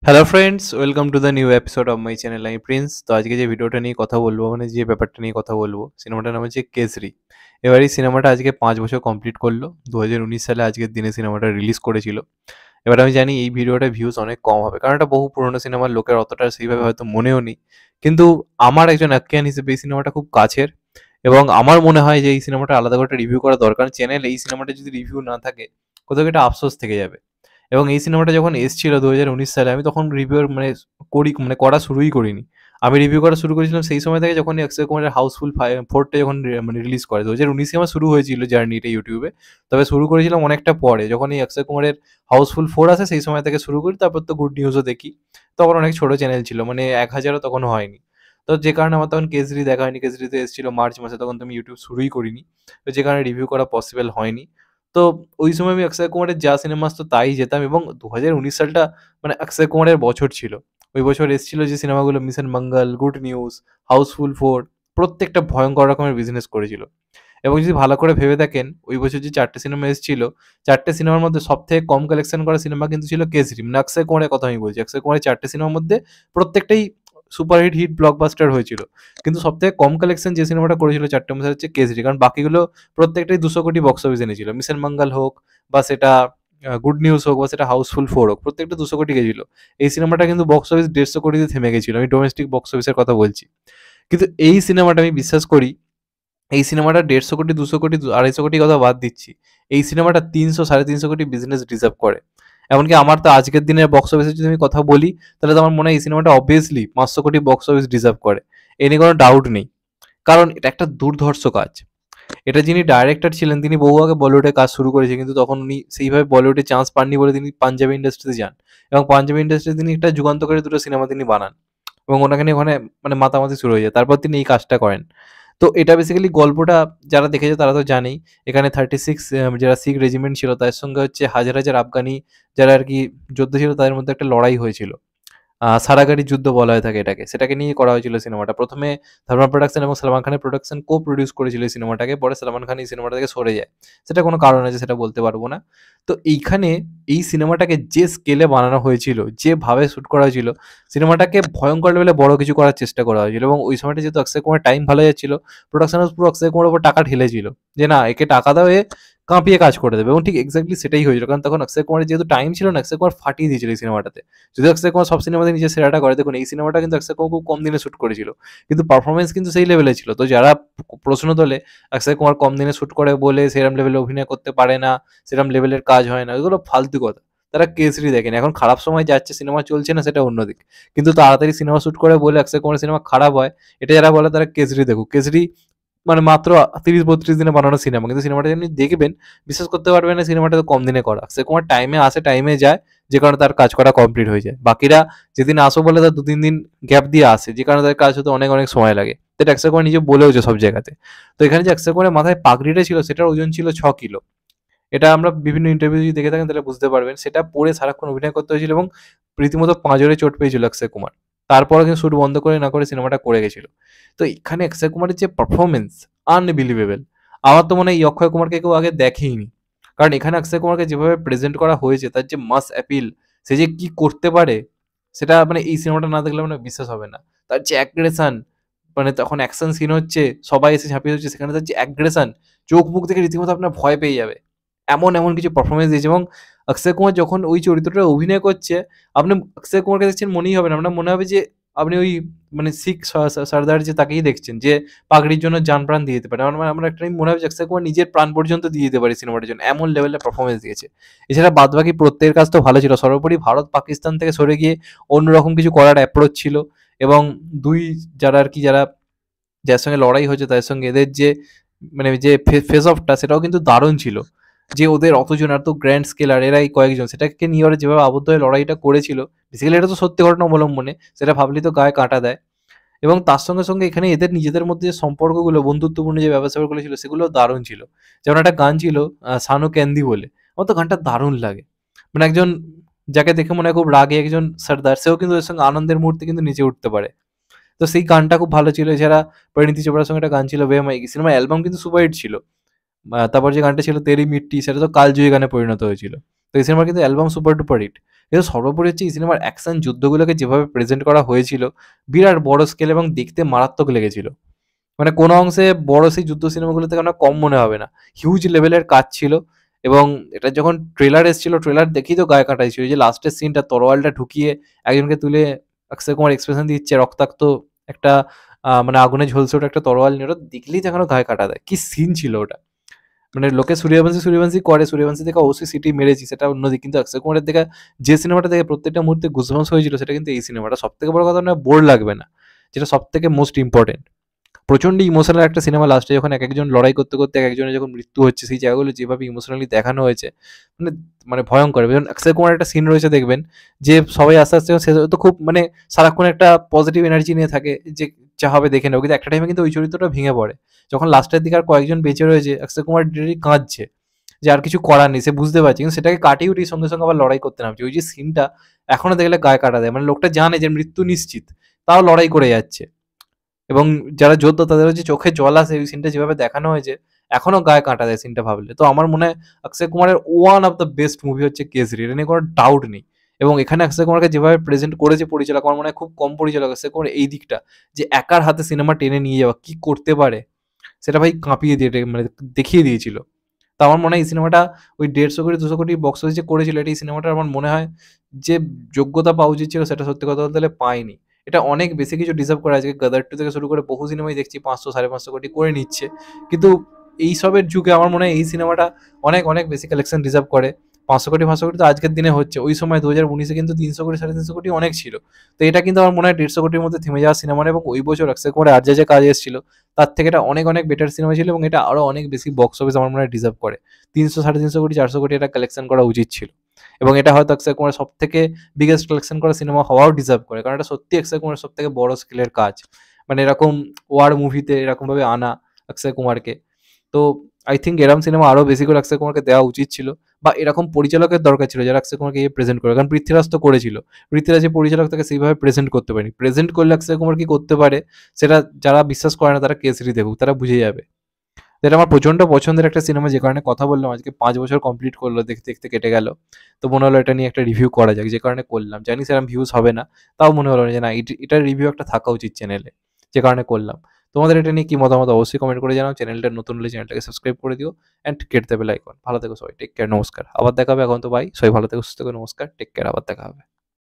Hello friends, welcome to the new episode of my channel. আমি Prince. তো আজকে যে ভিডিওটা নিয়ে কথা বলবো, মানে যে ব্যাপারটা নিয়ে কথা বলবো, সিনেমাটার নাম হচ্ছে কেসরি। এবার এই সিনেমাটা আজকে 5 বছর কমপ্লিট করলো। 2019 সালে আজকের দিনে সিনেমাটা রিলিজ করেছিল। এবার আমি জানি এই ভিডিওটা ভিউজ অনেক কম হবে, কারণ এটা বহু পুরোনো সিনেমার, লোকের অতটা সেইভাবে হয়তো মনেও নেই। কিন্তু আমার একজন আখ্যান হিসেবে এই সিনেমাটা খুব কাছের, এবং আমার মনে হয় যে এই সিনেমাটা আলাদা করে রিভিউ করা দরকার। চ্যানেলে এই সিনেমাটা যদি রিভিউ না থাকে, কোথাও একটা আফসোস থেকে যাবে। এবং এই সিনেমাটা যখন এসেছিল 2019 সালে, আমি তখন রিভিউর করা শুরুই করিনি। আমি রিভিউ করা শুরু করেছিলাম সেই সময় থেকে, যখন অক্ষয় কুমারের হাউসফুল 4টা যখন রিলিজ করে। 2019 আমার শুরু হয়েছিল জার্নিটা ইউটিউবে। তবে শুরু করেছিলাম অনেকটা পরে, যখন এই অক্ষয় কুমারের হাউসফুল 4 আসে সেই সময় থেকে শুরু করি। তারপর তো গুড নিউজও দেখি। তখন অনেক ছোট চ্যানেল ছিল, মানে 1000ও তখন হয়নি। তো যে কারণে আমার তখন কেসরি দেখা হয়নি। কেসরিতে এসেছিল মার্চ মাসে, তখন তো আমি ইউটিউব শুরুই করিনি। তো যে কারণে রিভিউ করা পসিবল হয়নি। তো ওই সময় আমি অক্ষয় কুমারের যা সিনেমা আসতো তাই যেতাম, এবং 2019 সালটা মানে অক্ষয় কুমারের বছর ছিল। ওই বছর এসেছিল যে সিনেমাগুলো, মিশন মঙ্গল, গুড নিউজ, হাউসফুল 4, প্রত্যেকটা ভয়ঙ্কর রকমের বিজনেস করেছিল। এবং যদি ভালো করে ভেবে দেখেন, ওই বছর যে 4টে সিনেমা এসেছিল, 4টে সিনেমার মধ্যে সবথেকে কম কালেকশন করা সিনেমা কিন্তু ছিল কেসরি। মানে অক্ষয় কুমারের কথা আমি বলছি। অক্ষয় কুমারের 4টে সিনেমার মধ্যে প্রত্যেকটাই সুপারহিট হিট ব্লকবাস্টার হয়েছিল। কিন্তু সবথেকে কম কালেকশন যে সিনেমাটা করেছিল 4টের মধ্যে হচ্ছে কেসরি, কারণ বাকিগুলো প্রত্যেকটাই 200 কোটি বক্স অফিস এনেছিল। মিশন মঙ্গল হোক, বা সেটা গুড নিউজ হোক, বা সেটা হাউসফুল 4 হোক, প্রত্যেকটা 200 কোটি গেছিল। এই সিনেমাটা কিন্তু বক্স অফিস 150 কোটিতে থেমে গেছিল। আমি ডোমেস্টিক বক্স অফিসের কথা বলছি। কিন্তু এই সিনেমাটা আমি বিশ্বাস করি, এই সিনেমাটা 150 কোটি, 200 কোটি, 250 কোটি কথা বাদ দিচ্ছি। এই সিনেমাটা 300, 350 কোটি বিজনেস ডিজার্ভ করে। এমনকি আমার তো আজকের দিনের বক্স অফিসে যদি আমি কথা বলি, তাহলে তো আমার মনে হয় এই সিনেমাটা অবভিয়াসলি 500 কোটি বক্স অফিস ডিজার্ভ করে। এ নিয়ে কোনো ডাউট নেই। কারণ এটা একটা দুর্ধর্ষ কাজ। এটা যিনি ডাইরেক্টর ছিলেন, তিনি বহু আগে বলিউডে কাজ শুরু করেছে, কিন্তু তখন উনি সেইভাবে বলিউডে চান্স পাননি বলে তিনি পাঞ্জাবি ইন্ডাস্ট্রিতে যান। এবং পাঞ্জাবি ইন্ডাস্ট্রিতে তিনি একটা যুগান্তকারী দুটো সিনেমা তিনি বানান, এবং ওনাকে নিয়ে ওখানে মানে মাতামাতি শুরু হয়ে যায়। তারপর তিনি এই কাজটা করেন। তো এটা বেসিক্যালি গল্পটা যারা দেখেছে তারা তো জানেই। এখানে 36 যারা শিখ রেজিমেন্ট ছিল, তাদের সঙ্গে হচ্ছে হাজার হাজার আফগানি যারা আর কি যোদ্ধা ছিল, তাদের মধ্যে একটা লড়াই হয়েছিল। সারাগাড়ি যুদ্ধ বলা হয়ে থাকে এটাকে। সেটাকে নিয়ে করা হয়েছিল সিনেমাটা। ১ম এ ধর্মা প্রোডাকশন এবং সালমান খানের প্রোডাকশন কো-প্রডিউস করেছিল এই সিনেমাটাকে। পরে সালমান খান এই সিনেমাটা থেকে সরে যায়। সেটা কোনো কারণ আছে, সেটা বলতে পারব না। তো এইখানে এই সিনেমাটাকে যে স্কেলে বানানো হয়েছিল, যেভাবে শুট করা হয়েছিল, সিনেমাটাকে ভয়ঙ্কর লেভেলে বড় কিছু করার চেষ্টা করা হয়েছিল। এবং ওই সময়টা যেহেতু অক্ষয় কুমারের টাইম ভালো যাচ্ছিল, প্রোডাকশন হাউস পুরো অক্ষয় কুমারের উপর টাকা ঢেলেছিল। যে না, একে টাকা দাও, এ কাঁপিয়ে কাজ করে দেবে। এবং ঠিক এক্সাক্টলি সেটাই হয়েছিল। কারণ তখন অক্ষয় কুমারের যেহেতু টাইম ছিল না, অক্ষয় কুমার ফাটিয়ে দিয়েছিল এই সিনেমাটাতে। যদি অক্ষয় কুমার সব সিনেমাতে নিজের সেরাটা করে, দেখুন এই সিনেমাটা কিন্তু অক্ষয় কুমার খুব কম দিনে শ্যুট করেছিল। কিন্তু পারফরমেন্স কিন্তু সেই লেভেলে ছিল। তো যারা প্রশ্ন তোলে অক্ষয় কুমার কম দিনে শ্যুট করে বলে সেরম লেভেলে অভিনয় করতে পারে না, সেরম লেভেলের কাজ হয় না, এগুলো ফালতু কথা। তারা কেসরি দেখেন। এখন খারাপ সময় যাচ্ছে, সিনেমা চলছে না, সেটা অন্যদিক। কিন্তু তাড়াতাড়ি সিনেমা শ্যুট করে বলে অক্ষয় কুমারের সিনেমা খারাপ হয়, এটা যারা বলে তারা কেসরি দেখুক। কেসরি মানে মাত্র 30-32 দিনে বানানো সিনেমা, কিন্তু সিনেমাটা আপনি দেখবেন, বিশ্বাস করতে পারবেন না সিনেমাটা তো কম দিনে করা। অক্ষয় কুমার টাইমে আসে, টাইমে যায়, যে কারণে তার কাজ করা কমপ্লিট হয়ে যায়। বাকিরা যেদিন আসো বলে তার 2-3 দিন গ্যাপ দিয়ে আসে, যে কারণে তার কাজ হতে অনেক অনেক সময় লাগে। তো এটা অক্ষয় কুমার নিজে বলেওছে সব জায়গাতে। তো এখানে যে অক্ষয় কুমারের মাথায় পাগড়িটা ছিল, সেটার ওজন ছিল 6 কিলো। এটা আমরা বিভিন্ন ইন্টারভিউ যদি দেখে থাকেন তাহলে বুঝতে পারবেন। সেটা পরে সারাক্ষণ অভিনয় করতে হয়েছিল, এবং রীতিমতো পাঁজরে চোট পেয়েছিল অক্ষয় কুমার। তারপরও কিন্তু শুট বন্ধ করে না করে সিনেমাটা করে গেছিল। তো এখানে অক্ষয় কুমারের যে পারফরমেন্স, আনবিলিভেবল। আমার তো মনে হয় এই অক্ষয় কুমারকে কেউ আগে দেখেইনি। কারণ এখানে অক্ষয় কুমারকে যেভাবে প্রেজেন্ট করা হয়েছে, তার যে মাস অ্যাপিল, সে যে কি করতে পারে, সেটা মানে এই সিনেমাটা না দেখলে মানে বিশ্বাস হবে না। তার যে অ্যাগ্রেশন, মানে তখন অ্যাকশন সিন হচ্ছে, সবাই এসে ঝাঁপিয়ে হচ্ছে, সেখানে তার যে অ্যাগ্রেশন, চোখ মুখ দেখে রীতিমতো আপনার ভয় পেয়ে যাবে। এমন এমন কিছু পারফরমেন্স দিয়েছে। এবং অক্ষয় কুমার যখন ওই চরিত্রটা অভিনয় করছে, আপনি অক্ষয় কুমারকে দেখছেন মনেই হবে না। আপনার মনে হবে যে আপনি ওই মানে শিখ সর্দার যে তাকেই দেখছেন, যে পাগড়ির জন্য জান প্রাণ দিয়ে দিতে পারে। আমার একটা টাইম মনে হবে যে অক্ষয় কুমার নিজের প্রাণ পর্যন্ত দিয়ে দিতে পারে সিনেমাটার জন্য, এমন লেভেলের পারফরমেন্স দিয়েছে। এছাড়া বাদবাকি প্রত্যেকের কাজ তো ভালো ছিল। সর্বোপরি ভারত পাকিস্তান থেকে সরে গিয়ে অন্যরকম কিছু করার অ্যাপ্রোচ ছিল। এবং দুই যারা আর কি, যার সঙ্গে লড়াই হয়েছে তাদের সঙ্গে এদের যে মানে যে ফেস অফটা, সেটাও কিন্তু দারুণ ছিল। যে ওদের অতজন, এত গ্র্যান্ড স্কেলার, এরাই কয়েকজন, সেটাকে নিয়ে ওরা যেভাবে আবদ্ধ হয়ে লড়াইটা করেছিল, বেসিক্যালি এটা তো সত্যি ঘটনা অবলম্বনে, সেটা ভাবলেই তো গায়ে কাঁটা দেয়। এবং তার সঙ্গে সঙ্গে এখানে এদের নিজেদের মধ্যে যে সম্পর্কগুলো, বন্ধুত্বপূর্ণ যে ব্যাপার-স্যাপারগুলো ছিল, সেগুলোও দারুণ ছিল। যেমন একটা গান ছিল সানো ক্যান্দি বলে। আমার তো গানটা দারুণ লাগে। মানে একজন যাকে দেখে মনে হয় খুব রাগী একজন সর্দার, সেও কিন্তু এর সঙ্গে আনন্দের মুহূর্তে কিন্তু নেচে উঠতে পারে। তো সেই গানটা খুব ভালো ছিল। এছাড়া পরিণীতি চোপড়ার সঙ্গে একটা গান ছিল বে মাইকি, সিনেমার অ্যালবাম কিন্তু সুপারহিট ছিল। তারপর যে গানটা ছিল তেরি মিট্টি, সেটা তো কালজয়ী গানে পরিণত হয়েছিল। তো এই সিনেমার কিন্তু অ্যালবাম সুপার ডুপার হিট। কিন্তু সর্বোপরি হচ্ছে এই সিনেমার অ্যাকশন যুদ্ধগুলোকে যেভাবে প্রেজেন্ট করা হয়েছিল, বিরাট বড় স্কেল এবং দেখতে মারাত্মক লেগেছিল। মানে কোনো অংশে বড় সেই যুদ্ধ সিনেমাগুলো থেকে আমার কম মনে হবে না। হিউজ লেভেলের কাজ ছিল এবং এটা যখন ট্রেলার এসেছিল, ট্রেলার দেখেই তো গায়ে কাঁটা দিয়েছিল। যে লাস্টের সিনটা তরোয়ালটা ঢুকিয়ে একজনকে তুলে অক্ষয় কুমার এক্সপ্রেশন দিচ্ছে, রক্তাক্ত একটা মানে আগুনে ঝলসে ওঠা একটা তরোয়াল নিয়ে, ওটা দেখলেই তো এখনো গায়ে কাঁটা দেয়। কি সিন ছিল ওটা! মানে লোকে সূর্যবংশী করে, সূর্যবংশী দেখে অবশ্যই সিটি মেরেছি, সেটা অন্যদিক। কিন্তু অক্ষয় কুমারের দেখে যে সিনেমাটা দেখে প্রত্যেকটা মুহূর্তে গুজবাম্পস হয়েছিল, সেটা কিন্তু এই সিনেমাটা। সবথেকে বড় কথা না, বোর লাগবে না, যেটা সবথেকে মোস্ট ইম্পর্টেন্ট। প্রচন্ড ইমোশনাল একটা সিনেমা। লাস্টে যখন এক একজন লড়াই করতে করতে এক একজনের যখন মৃত্যু হচ্ছে, সেই জায়গাগুলো যেভাবে ইমোশনালি দেখানো হয়েছে, মানে মানে ভয়ঙ্কর। যেমন অক্ষয় কুমার একটা সিন রয়েছে দেখবেন, যে সবাই আস্তে আস্তে সে তো খুব মানে সারাক্ষণ একটা পজিটিভ এনার্জি নিয়ে থাকে, যে যা হবে দেখে নেবো, কিন্তু একটা টাইমে কিন্তু ওই চরিত্রটা ভেঙে পড়ে। যখন লাস্টের দিকে আর কয়েকজন বেঁচে রয়েছে, অক্ষয় কুমার ডিরেক্টলি কাঁদছে যে আর কিছু করার নেই, সে বুঝতে পারছে, কিন্তু সেটাকে কাটিয়ে উঠে সঙ্গে সঙ্গে আবার লড়াই করতে নামছে। ওই যে সিনটা এখনো দেখলে গায়ে কাটা দেয়। মানে লোকটা জানে যে মৃত্যু নিশ্চিত, তাও লড়াই করে যাচ্ছে। এবং যারা যোদ্ধা তাদেরও যে চোখে জল আসে ওই সিনটা যেভাবে দেখানো হয়েছে, এখনো গায়ে কাঁটা দেয় সিনটা ভাবলে। তো আমার মনে হয় অক্ষয় কুমারের one of the best movie হচ্ছে কেসরি, এটা নিয়ে কোনো ডাউট নেই। এবং এখানে অক্ষয় কুমারকে যেভাবে প্রেজেন্ট করেছে পরিচালক, আমার মনে হয় খুব কম পরিচালক অক্ষয় কুমার এই দিকটা, যে একার হাতে সিনেমা টেনে নিয়ে যাওয়া কি করতে পারে, সেটা ভাই কাঁপিয়ে দিয়ে মানে দেখিয়ে দিয়েছিল। তো আমার মনে হয় এই সিনেমাটা ওই 150 কোটি 200 কোটি বক্স অফিসে করেছিল, এটা এই সিনেমাটা আমার মনে হয় যে যোগ্যতা পাওয়া উচিত ছিল, সেটা সত্যি কথা বলতে গেলে পায়নি। এটা অনেক বেশি কিছু ডিজার্ভ করে। আজকে গাদার 2 থেকে শুরু করে বহু সিনেমাই দেখছি 500 550 কোটি করে নিচ্ছে, কিন্তু এইসবের যুগে আমার মনে হয় এই সিনেমাটা অনেক অনেক বেশি কালেকশন ডিজার্ভ করে। 500 কোটি 500 কোটি তো আজকের দিনে হচ্ছে, ওই সময় 2019-এ কিন্তু 300 কোটি 350 কোটি অনেক ছিল। তো এটা কিন্তু আমার মনে হয় 150 কোটির মধ্যে থেমে যাওয়া সিনেমা না, এবং ওই বছর অক্ষয় কুমারের আর যা যা কাজ এসেছিল তার থেকে এটা অনেক অনেক বেটার সিনেমা ছিল, এবং এটা আরো অনেক বেশি বক্স অফিস আমার মনে হয় ডিজার্ভ করে। 300 350 কোটি 400 কোটি এটা কালেকশন করা উচিত ছিল, এবং এটা হয়তো অক্ষয় কুমার সব থেকে বিগেস্ট কালেকশন করা সিনেমা হওয়াও ডিজার্ভ করে, কারণ এটা সত্যি অক্ষয় কুমারের সব থেকে বড় স্কেলের কাজ। মানে এরকম ওয়ার মুভিতে এরকম ভাবে আনা অক্ষয় কুমারকে। তো আই থিঙ্ক এরকম সিনেমা আরো বেশি করে অক্ষয় কুমারকে দেওয়া উচিত ছিল, বা এরকম পরিচালকের দরকার ছিল যারা অক্ষয় কুমারকে প্রেজেন্ট করে। কারণ পৃথ্বীরাজ তো করেছিল, পৃথ্বীরাজের পরিচালক তাকে সেইভাবে প্রেজেন্ট করতে পারেনি। প্রেজেন্ট করলে অক্ষয় কুমার কি করতে পারে, সেটা যারা বিশ্বাস করে না তারা কেসরি দেখুক, তারা বুঝে যাবে। এটা আমার প্রচন্ড পছন্দের একটা সিনেমা, যে কারণে কথা বললাম। আজকে 5 বছর কমপ্লিট করলো, দেখতে দেখতে কেটে গেল। তো মনে হলো এটা নিয়ে একটা রিভিউ করা যাক, যে কারণে করলাম। জানি সেরকম ভিউজ হবে না, তাও মনে হলো যে না, এটার রিভিউ একটা থাকা উচিত চ্যানেলে, যে কারণে করলাম। তোমাদের এটা নিয়ে কি মতামত অবশ্যই কমেন্ট করে জানাও। চ্যানেলটা নতুন হলে চ্যানেলটাকে সাবস্ক্রাইব করে দিও, অ্যান্ড কেটে দেবে বেল আইকন। ভালো থেকো সবাই, টেক কেয়ার, নমস্কার। আবার দেখা হবে। এখন তো বাই, সবাই ভালো থেকো, সুস্থ থেকো, নমস্কার, টেক কেয়ার, আবার দেখা হবে।